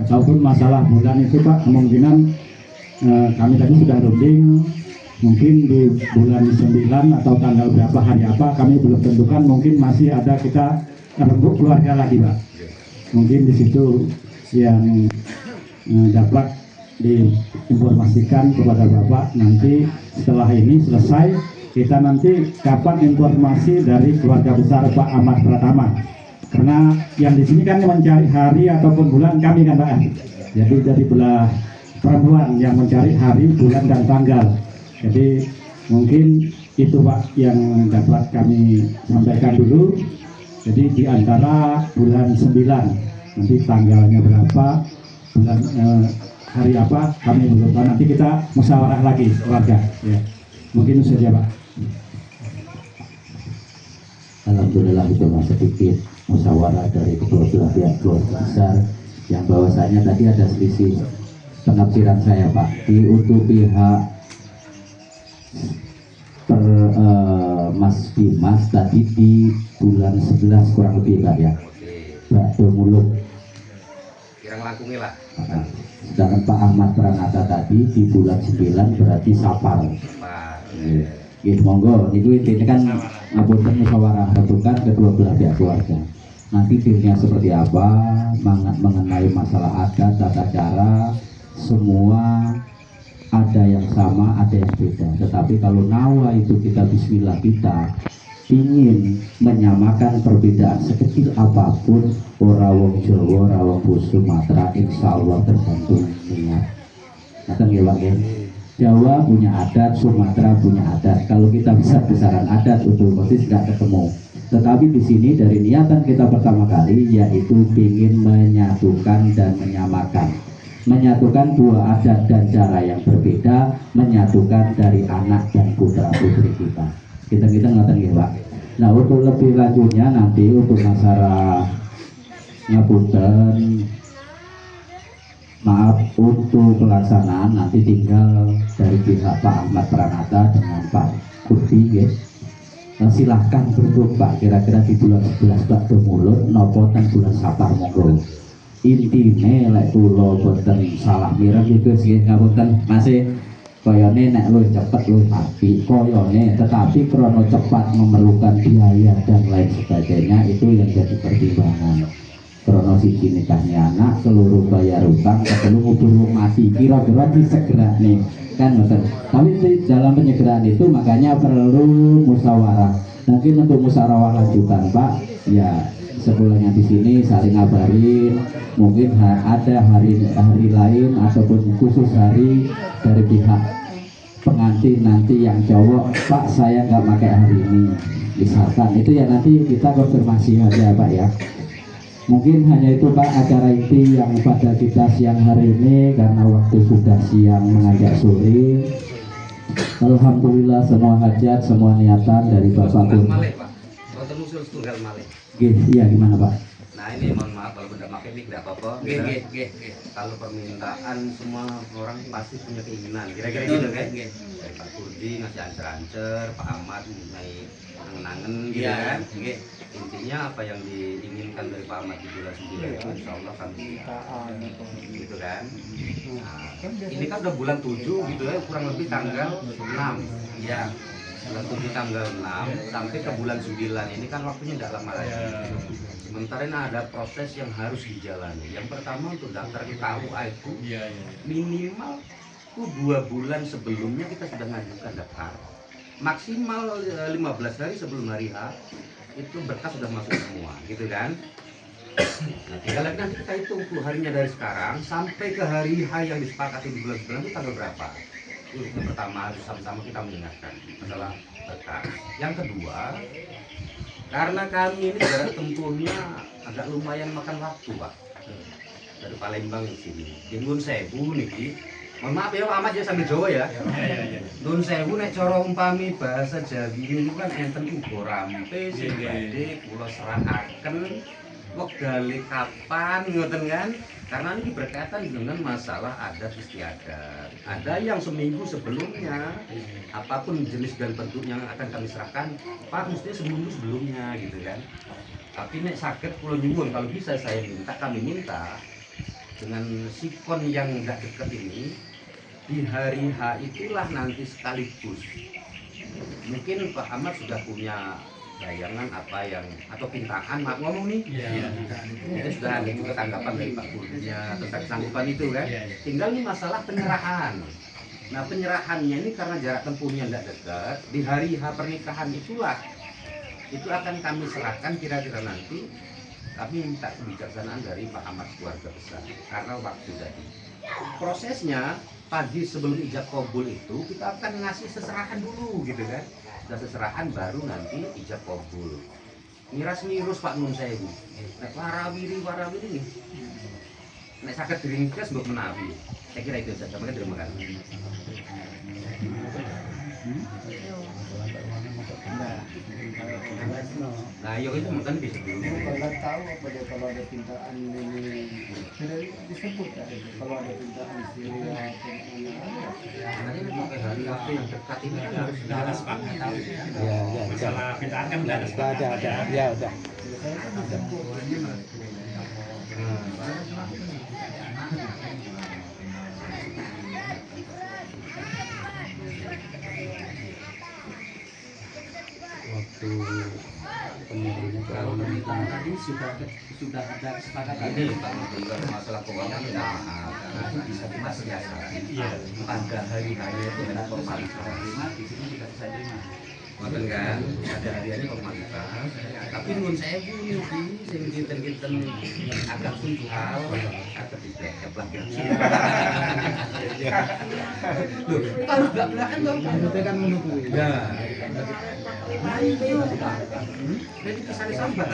Ataupun masalah bulan itu Pak, kemungkinan kami tadi sudah runding, mungkin di bulan 9 atau tanggal berapa, hari apa kami belum tentukan, mungkin masih ada kita rembuk keluarga lagi Pak. Mungkin di situ yang dapat diinformasikan kepada Bapak nanti setelah ini selesai, kita nanti kapan informasi dari keluarga besar Pak Ahmad Pratama, karena yang di sini kan mencari hari ataupun bulan kami kan Pak, jadi belah perempuan yang mencari hari, bulan dan tanggal. Jadi mungkin itu Pak yang dapat kami sampaikan dulu. Jadi di antara bulan 9 nanti tanggalnya berapa, bulan hari apa kami belum tahu, nanti kita musyawarah lagi keluarga ya. Mungkin itu saja Pak. Alhamdulillah itu sedikit musyawarah dari kedua belah pihak keluarga besar, yang bahwasanya tadi ada selisih penafsiran saya Pak untuk pihak Mas Dimas tadi di bulan 11 kurang lebih Pak ya, Bakso Mulut Kirang langkungnya lah. sedangkan Pak Ahmad Pranata tadi di bulan 9 berarti Sapar. Gitu, monggo niku ini kan ngapunten musyawarah tentukan kedua belah pihak keluarga. Nanti timnya seperti apa, mengenai masalah adat, tata cara, semua ada yang sama, ada yang beda. Tetapi kalau nawa itu kita bismillah, kita ingin menyamakan perbedaan sekecil apapun, ora wong Jawa, ora wong Sumatera, insya Allah tergantung niat. Kata ngilang Jawa punya adat, Sumatera punya adat. Kalau kita besar-besaran adat, otomatis nggak ketemu. Tetapi di sini dari niatan kita pertama kali, yaitu ingin menyatukan dan menyatukan dua adat dan cara yang berbeda, menyatukan dari anak dan putra putri kita. Kita ngatain ya Pak. Nah untuk lebih lanjutnya nanti untuk masalah ngapunten, maaf untuk pelaksanaan nanti tinggal dari pihak Pak Ahmad Pranata dengan Pak Kurdi ya. silahkan berhubung Pak, kira-kira di bulan 11 Pak Mulut nopo ten bulan Sapar monggo. Intine lek kula boten salah mireng iku nggih ngapunten masih koyone nek luwih cepet luwih apik koyone, tetapi krono cepat memerlukan biaya dan lain sebagainya itu yang jadi pertimbangan. Krono siji nikahnya anak, seluruh bayar utang, ketelu ngubur mati, kira-kira disegera nih kan betul. Tapi di dalam penyegerahan itu makanya perlu musyawarah. Mungkin untuk musyawarah lanjutan Pak, ya sebelumnya di sini saling ngabarin, mungkin ada hari lain ataupun khusus hari dari pihak pengantin nanti yang cowok, Pak saya nggak pakai hari ini, misalkan itu ya nanti kita konfirmasi aja Pak ya. Mungkin hanya itu Pak acara inti yang pada kita siang hari ini karena waktu sudah siang menganjak sore. Alhamdulillah semua hajat, semua niatan dari Bapak pun. Iya gimana Pak? Nah ini mohon maaf kalau benda pakai mic tidak apa-apa. Kalau permintaan semua orang pasti punya keinginan. Kira-kira gitu kan? Dari Pak Kurdi ngasih ancer-ancer, Pak Ahmad naik angen-angen gitu kan? Intinya apa yang diinginkan dari Pak Ahmad di bulan 9 itu insya Allah kami gitu kan. Nah, ini kan udah bulan 7 gitu ya, kurang lebih tanggal 6 ya. Bulan 7 tanggal 6 sampai ke bulan 9 ini kan waktunya tidak lama lagi. Sementara ini ada proses yang harus dijalani. Yang pertama untuk daftar ke KUA itu minimal itu 2 bulan sebelumnya kita sudah mengajukan daftar. Maksimal 15 hari sebelum hari H itu berkas sudah masuk semua, gitu kan? Nah, tinggal nanti kita hitung tuh harinya dari sekarang sampai ke hari H yang disepakati di bulan 9 itu tanggal berapa? Itu yang pertama harus sama-sama kita mengingatkan masalah berkas. Yang kedua, karena kami ini jarak tempuhnya agak lumayan makan waktu Pak, dari Palembang ke sini. Di Nun Sewu nih, mohon maaf ya Pak Ahmad ya sambil Jawa ya. Nun Sewu nek cara umpami bahasa Jawi ini kan enten uga rampe sing badhe kula serakaken wektale kapan ngoten kan. Karena ini berkaitan dengan masalah adat istiadat. Ada yang seminggu sebelumnya, apapun jenis dan bentuk yang akan kami serahkan, Pak mestinya seminggu sebelumnya gitu kan. Tapi nek sakit kula nyuwun kalau bisa kami minta dengan sikon yang tidak dekat ini di hari H itulah nanti sekaligus. Mungkin Pak Ahmad sudah punya bayangan apa yang atau pintaan maaf ngomong nih itu sudah ada juga tanggapan dari Pak Kurdinya tentang sanggupan itu kan, tinggal nih masalah penyerahan. Nah penyerahannya ini karena jarak tempuhnya tidak dekat, di hari H pernikahan itulah itu akan kami serahkan kira-kira nanti. Kami minta kebijaksanaan dari Pak Ahmad keluarga besar karena waktu tadi prosesnya pagi sebelum ijab kabul itu kita akan ngasih seserahan dulu gitu kan. Sudah seserahan baru nanti ijab kabul. Miras-mirus Pak Nun Sewu. Nek warawiri nih. Nek saged diringkes mbok menawi. Saya kira itu saja. Terima kasih. Nah, yuk itu mungkin bisa dulu. Kalau tahu apa dia kalau ada pintaan ini sudah disebut ya. Kalau ada pintaan Syria Nanti pakai hari apa yang dekat ini kan harus Jelas Pak, nggak tahu. ya Masalah pintaan kan nggak ada. ya udah. Waktu kalau pernikahan tadi sudah ada kesepakatan. Ini Pak Menteri masalah keuangan nah itu bisa Mas biasa. Pada hari raya itu ada formalitas. Di sini tidak bisa terima. Ngoten kan, ada hariannya formalitas. Tapi nun sewu niki sing kinten-kinten agak puntual agak dibekep lah. Loh, kalau enggak belakan dong. Itu kan menunggu. Ya. Jadi kesana sambat.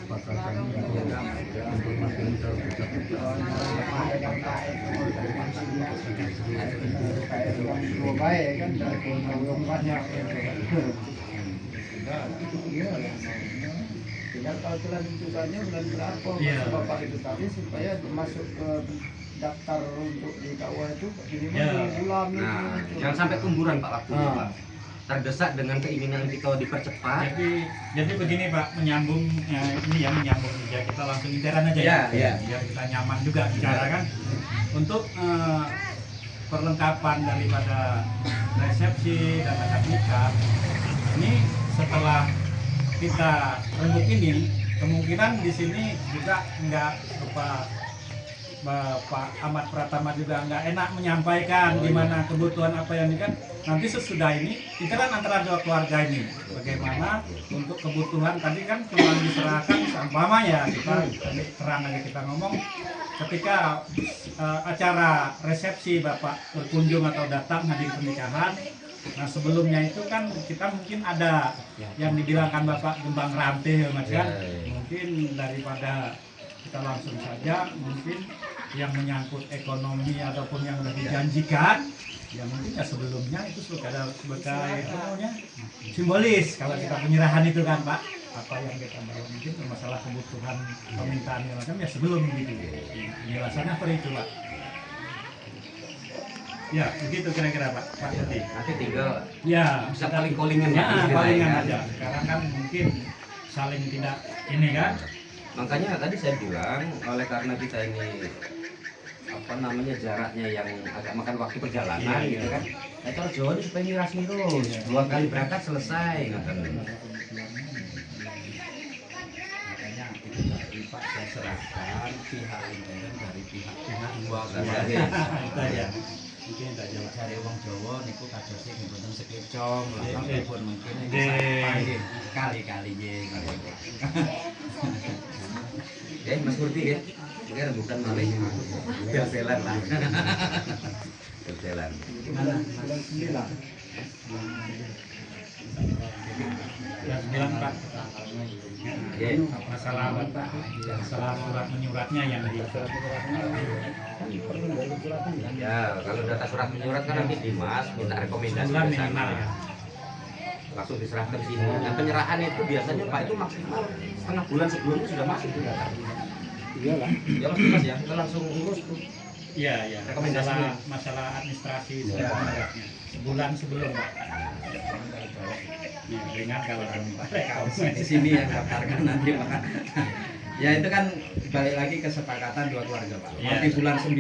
kesepakatan untuk makin terbuka. Baik kan banyak. Tinggal kalau telah ditentukannya bulan berapa Bapak itu tadi supaya masuk ke daftar untuk di KUA itu minimal 2 bulan. Nah, jangan sampai kumburan Pak waktunya Pak. Terdesak dengan keinginan kita dipercepat. Jadi begini Pak, menyambung ini ya menyambung ya kita langsung interan aja ya. Biar kita nyaman juga bicara kan. Untuk perlengkapan daripada resepsi dan akad nikah ini setelah kita rembuk ini kemungkinan di sini juga nggak Pak Ahmad Pratama juga nggak enak menyampaikan gimana kebutuhan apa yang kan nanti sesudah ini kita kan antara dua keluarga ini bagaimana untuk kebutuhan tadi kan cuma diserahkan seumpama ya kita terang aja kita ngomong ketika acara resepsi Bapak berkunjung atau datang hadir pernikahan. Nah sebelumnya itu kan kita mungkin ada yang dibilangkan Bapak gembang rantai Mas kan mungkin daripada kita langsung saja mungkin yang menyangkut ekonomi ataupun yang sudah dijanjikan ya mungkin ya sebelumnya itu sebagai simbolis kalau kita penyerahan itu kan Pak apa yang kita bawa mungkin masalah kebutuhan permintaan yang macam ya sebelum gitu penjelasannya seperti itu Pak. Ya begitu kira-kira Pak Tadi. Nanti tinggal ya bisa calling-callingan ya callingan aja sekarang kan mungkin saling tidak ini kan. Makanya tadi saya bilang oleh karena kita ini apa namanya jaraknya yang agak makan waktu perjalanan gitu kan. Cara Jawa itu supaya ngiras terus 2 kali berangkat selesai kan. Makanya itu tadi Pak saya serahkan pihak intern dari pihak dua Itu ya. Mungkin tak jauh cari wong Jawa niku kados sing mboten sekecong pun mungkin panggil kali-kali nggih. Ya Mas Kurti ya. Mungkin bukan maling. Bel-belan lah. Bel-belan. Bulan 9. Ya bilang Pak. Masalah surat menyuratnya yang di ya kalau data surat menyurat kan nanti Dimas minta rekomendasi ke sana langsung diserahkan sini. Nah penyerahan itu biasanya Pak itu maksimal setengah bulan sebelumnya sudah masuk tuh data. Iyalah. Ya Mas Dimas ya kita langsung urus tuh. Iya Rekomendasi masalah administrasi sebenarnya sebulan sebelum Pak. Ya, ringan kalau di sini yang daftarkan nanti Pak. Ya itu kan balik lagi kesepakatan dua keluarga Pak. Ya. Di bulan 9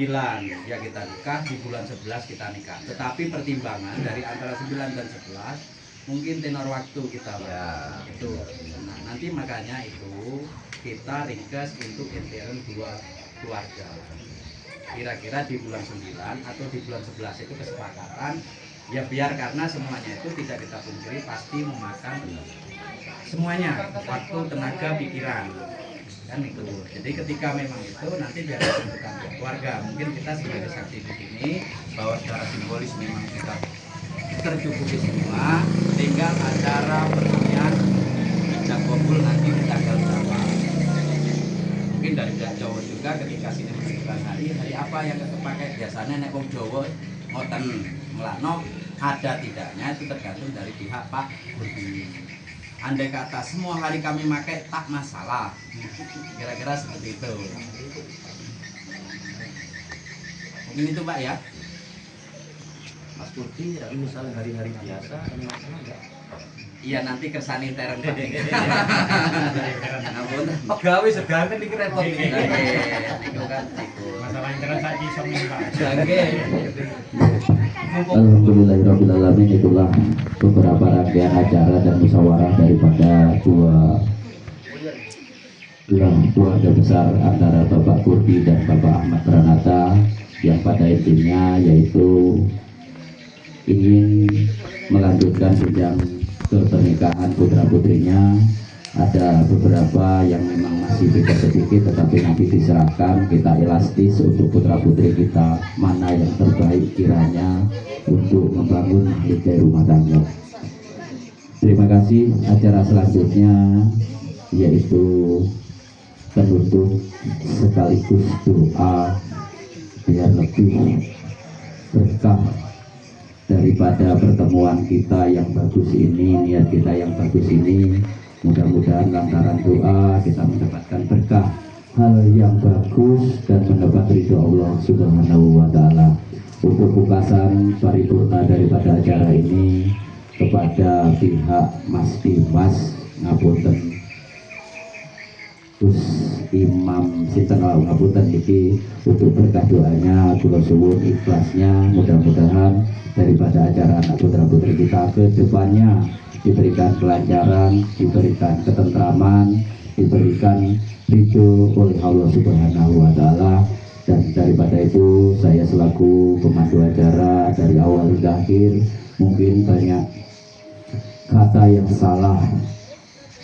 ya kita nikah, di bulan 11 kita nikah. Tetapi pertimbangan dari antara 9 dan 11 mungkin tenor waktu kita Pak. Ya. Itu. Nah, nanti makanya itu kita request untuk intern dua keluarga. Kira-kira di bulan 9 atau di bulan 11 itu kesepakatan. Ya biar karena semuanya itu tidak kita pungkiri pasti memakan semuanya waktu, tenaga, pikiran kan itu. Jadi ketika memang itu nanti biar ditentukan keluarga. Mungkin kita sebagai saksi di sini bahwa secara simbolis memang kita tercukupi semua. Tinggal acara pertemuan dan kumpul nanti di tanggal berapa. Mungkin dari pihak Jawa juga ketika sini menentukan hari apa yang terpakai biasanya nek wong Jawa ngoten melakno ada tidaknya itu tergantung dari pihak Pak Budi. Andai kata semua hari kami pakai tak masalah, kira-kira seperti itu. Mungkin itu Pak ya. Mas Kurti ya misalnya hari-hari biasa ada masalah enggak? Iya nanti kesan intern Pak. Pegawai sedang kan dikira repot ini. Itu kan itu. masalah internet saya bisa Pak. Jangge. Alhamdulillahirrahmanirrahim. Itulah beberapa rangkaian acara dan musyawarah daripada dua keluarga besar antara Bapak Kurdi dan Bapak Ahmad Pranata yang pada intinya yaitu ingin melanjutkan jenjang ke pernikahan putra putrinya. Ada beberapa yang memang masih beda sedikit tetapi nanti diserahkan, kita elastis untuk putra putri kita mana yang terbaik kiranya untuk membangun mahligai rumah tangga. Terima kasih. Acara selanjutnya yaitu penutup sekaligus doa biar lebih berkah daripada pertemuan kita yang bagus ini, niat kita yang bagus ini. Mudah-mudahan lantaran doa kita mendapatkan berkah, hal yang bagus, dan mendapat ridho Allah Subhanahu wa Ta'ala. Untuk bukasan paripurna daripada acara ini, kepada pihak Mas Dimas ngapunten Gus Imam Sinten ngapunten iki untuk berkah doanya, kula suwun ikhlasnya, mudah-mudahan daripada acara anak putra-putri kita ke depannya diberikan kelancaran, diberikan ketentraman, diberikan ridho oleh Allah Subhanahu wa Ta'ala. Dan daripada itu, saya selaku pemandu acara dari awal hingga akhir, mungkin banyak kata yang salah,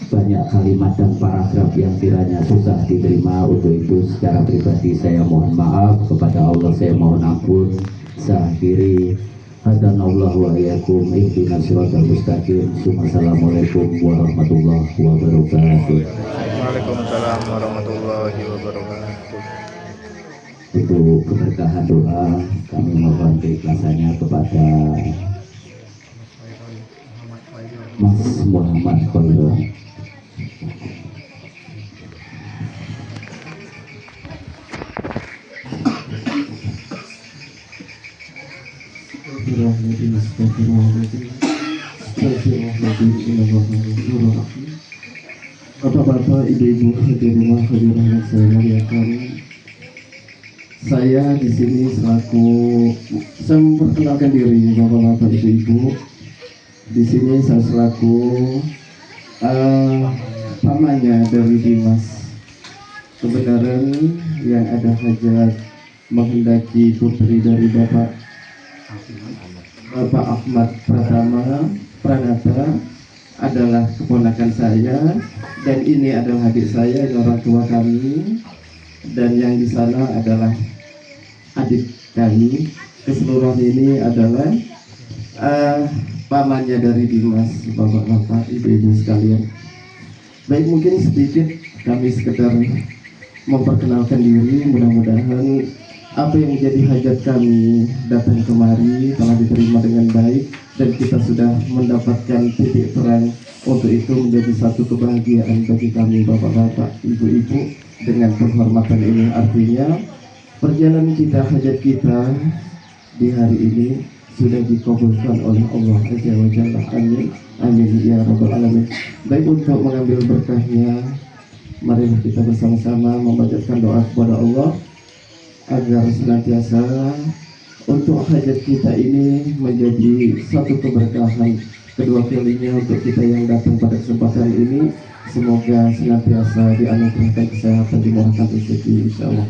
banyak kalimat dan paragraf yang kiranya susah diterima. Untuk itu secara pribadi saya mohon maaf, kepada Allah saya mohon ampun. Saya akhiri, hadanallahu wa iyyakum ihdinas siratal mustaqim. Assalamualaikum warahmatullahi wabarakatuh. Waalaikumsalam warahmatullahi wabarakatuh. Untuk keberkahan doa kami mohon keikhlasannya kepada Mas Muhammad Khairul. Bapak-bapak, ibu-ibu hadirin yang saya muliakan, saya di sini selaku, saya memperkenalkan diri bapak-bapak, ibu-ibu. Di sini saya selaku pamannya dari Dimas. Kebenaran yang ada hajat menghendaki putri dari Bapak Ahmad Pranata adalah keponakan saya, dan ini adalah adik saya, ini orang tua kami, dan yang di sana adalah adik kami. Keseluruhan ini adalah pamannya dari Dimas, bapak-bapak, ibu-ibu sekalian. Baik, mungkin sedikit kami sekedar memperkenalkan diri. Mudah-mudahan apa yang menjadi hajat kami datang kemari telah diterima dengan baik, dan kita sudah mendapatkan titik terang. Untuk itu menjadi satu kebahagiaan bagi kami bapak-bapak, ibu-ibu, dengan penghormatan ini. Artinya perjalanan kita, hajat kita di hari ini sudah dikabulkan oleh Allah Azza wa Jalla. Amin, amin ya rabbal alamin. Baik, untuk mengambil berkahnya, mari kita bersama-sama membacakan doa kepada Allah agar senantiasa untuk hajat kita ini menjadi satu keberkahan. Kedua kalinya untuk kita yang datang pada kesempatan ini, semoga senantiasa dianugerahkan kesehatan, dimurahkan rezeki insyaallah.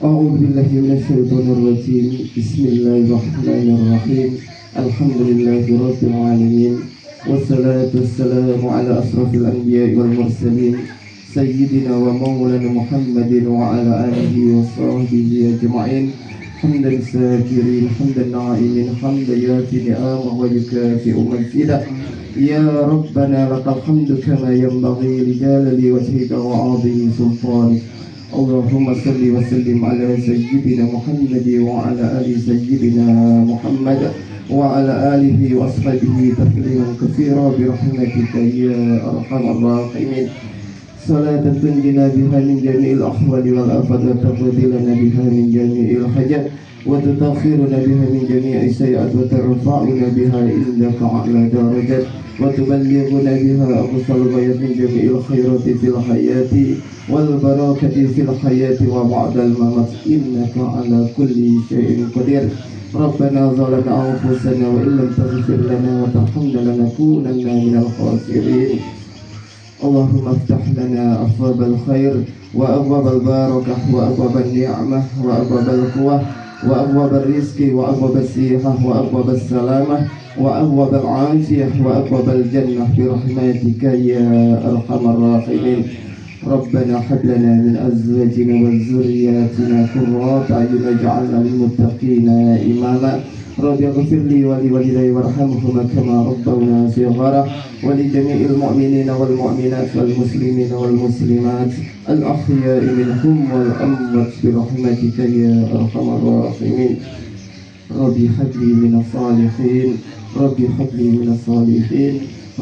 A'udzubillahi minasyaitonirrajim. Bismillahirrahmanirrahim. Alhamdulillahirabbil alamin. Wassalatu wassalamu ala asrafil anbiya'i wal mursalin sayyidina wa maulana Muhammadin wa ala alihi wa sahbihi ajma'in. حمدا ساكرين حمدا نائمين حمدا ياتي نعمه ويكافئ مجدا. يا ربنا لك الحمد كما ينبغي لجلال وجهك وعظيم سلطانك. اللهم صل وسلم على سيدنا محمد وعلى ال سيدنا محمد وعلى اله واصحابه تسليما كثيرا برحمتك يا ارحم الراحمين. صلاة تنجينا بها من جميع الأحوال والآفات وتقضي لنا بها من جميع الحاجات وتطهرنا بها من جميع السيئات وترفعنا بها عندك أعلى درجات وتبلغنا بها أقصى الغايات من جميع الخيرات في الحياة والبركة في الحياة وبعد الممات إنك على كل شيء قدير. ربنا ظلمنا أنفسنا وإن لم تغفر لنا وترحمنا لنكونن من الخاسرين. اللهم افتح لنا أبواب الخير وأبواب البركة وأبواب النعمة وأبواب القوة وأبواب الرزق وأبواب الصحة وأبواب السلامة وأبواب العافية وأبواب الجنة برحمتك يا أرحم الراحمين. ربنا هب لنا من أزواجنا وذرياتنا قرة أعين واجعلنا للمتقين إماما. رب اغفر لي ولوالدي وارحمهما كما ربونا صغارا ولجميع المؤمنين والمؤمنات والمسلمين والمسلمات الأحياء منهم والأموات برحمتك يا أرحم الراحمين ربي هب لي من الصالحين ربي هب لي من الصالحين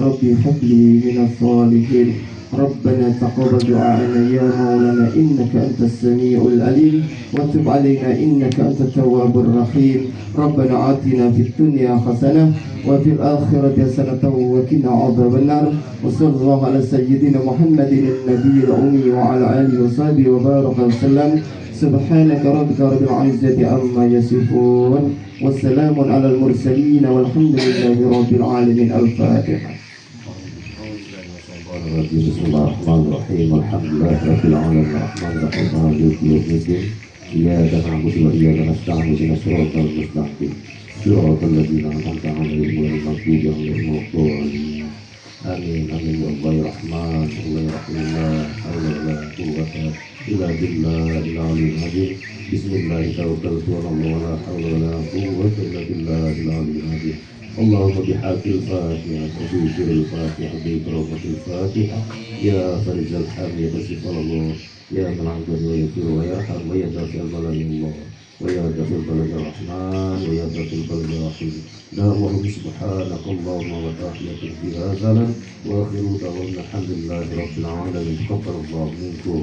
ربي هب لي من الصالحين ربنا تقبل دعاءنا يا مولانا إنك أنت السميع العليم وتب علينا إنك أنت التواب الرحيم ربنا آتنا في الدنيا حسنة وفي الآخرة حسنة وقنا عذاب النار وصلى الله على سيدنا محمد النبي الأمي وعلى آله وصحبه وبارك وسلم سبحانك ربك رب العزة عما يصفون والسلام على المرسلين والحمد لله رب العالمين الفاتحة. بسم الله الرحمن الرحيم الحمد لله رب العالمين الرحمن الرحيم مالك يوم الدين إياك نعبد وإياك نستعين اهدنا الصراط المستقيم صراط الذين أنعمت عليهم غير المغضوب عليهم ولا الضالين آمين آمين يا الله يا رحمن الله يا رحيم لا حول ولا قوة إلا بالله العلي العظيم بسم الله توكلت على الله ولا حول ولا قوة إلا بالله العلي العظيم اللهم بحق الفاتحة وبذكر الفاتحة بكرامة الفاتحة يا فرج الحمد يكشف الله يا من عبد ويغفر ويرحم ويدافع البلاء الله ويدافع البلاء الرحمن ويدافع البلاء الرحيم لا الله سبحانك اللهم وتحية فيها زمن وآخر دعوانا الحمد لله رب العالمين تقبل الله منكم.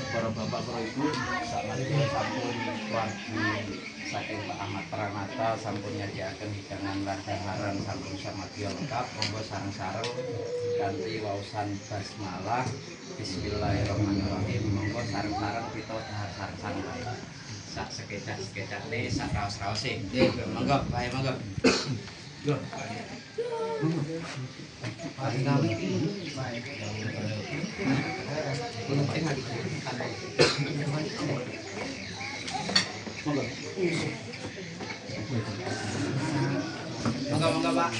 Para bapak, para ibu, saat ini sampun wargi saking Pak Ahmad Pranata sampun nyadiaken hidangan lan daharan sampun samadya lengkap. Monggo sareng-sareng kanthi waosan basmalah bismillahirrahmanirrahim. Monggo sareng-sareng kita dahar sareng-sareng wae. Sak sekecak-sekecakne sak raos-raose. Nggih, monggo, bae monggo. Yo. Mari kami. Monggo, Pak.